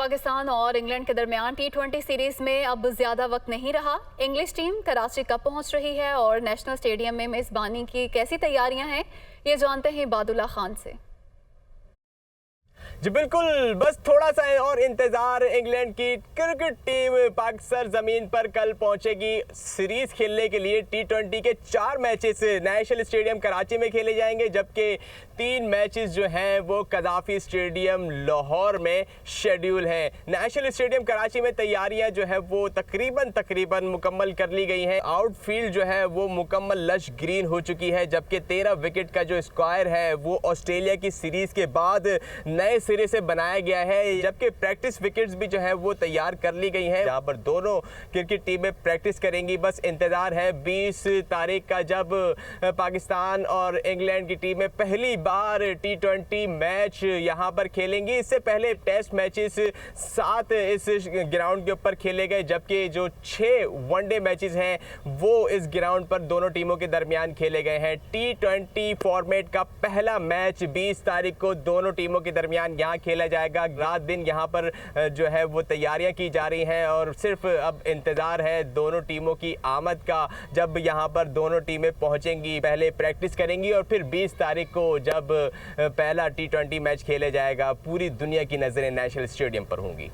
पाकिस्तान और इंग्लैंड के दरमियान T20 सीरीज में अब ज्यादा वक्त नहीं रहा। इंग्लिश टीम कराची कब पहुंच रही है और नेशनल स्टेडियम में मेजबानी की कैसी तैयारियां हैं, ये जानते हैं इबादुल्ला खान से। जी बिल्कुल, बस थोड़ा सा है और इंतज़ार। इंग्लैंड की क्रिकेट टीम पाकिस्तान ज़मीन पर कल पहुंचेगी सीरीज़ खेलने के लिए। T20 के 4 मैचेस नेशनल स्टेडियम कराची में खेले जाएंगे, जबकि 3 मैचेस जो हैं वो कदाफ़ी स्टेडियम लाहौर में शेड्यूल हैं। नेशनल स्टेडियम कराची में तैयारियां जो है वो तकरीबन मुकम्मल कर ली गई हैं। आउटफील्ड जो है वो मुकम्मल लश ग्रीन हो चुकी है, जबकि 13 विकेट का जो स्क्वायर है वो ऑस्ट्रेलिया की सीरीज़ के बाद नए सिरे से बनाया गया है, जबकि प्रैक्टिस विकेट्स भी जो है वो तैयार कर ली गई हैं, जहां पर दोनों क्रिकेट टीमें प्रैक्टिस करेंगी। बस इंतज़ार है 20 तारीख का, जब पाकिस्तान और इंग्लैंड की टीमें पहली बार T20 मैच यहां पर खेलेंगी। इससे पहले टेस्ट मैचेस 7 इस ग्राउंड के ऊपर खेले गए, जबकि जो 6 वनडे मैचेस हैं वो इस ग्राउंड पर दोनों टीमों के दरमियान खेले गए हैं। T20 फॉर्मेट का पहला मैच 20 तारीख को दोनों टीमों के दरमियान यहाँ खेला जाएगा। रात दिन यहाँ पर जो है वो तैयारियां की जा रही हैं और सिर्फ अब इंतज़ार है दोनों टीमों की आमद का, जब यहाँ पर दोनों टीमें पहुँचेंगी, पहले प्रैक्टिस करेंगी और फिर 20 तारीख को जब पहला T20 मैच खेला जाएगा, पूरी दुनिया की नज़रें नेशनल स्टेडियम पर होंगी।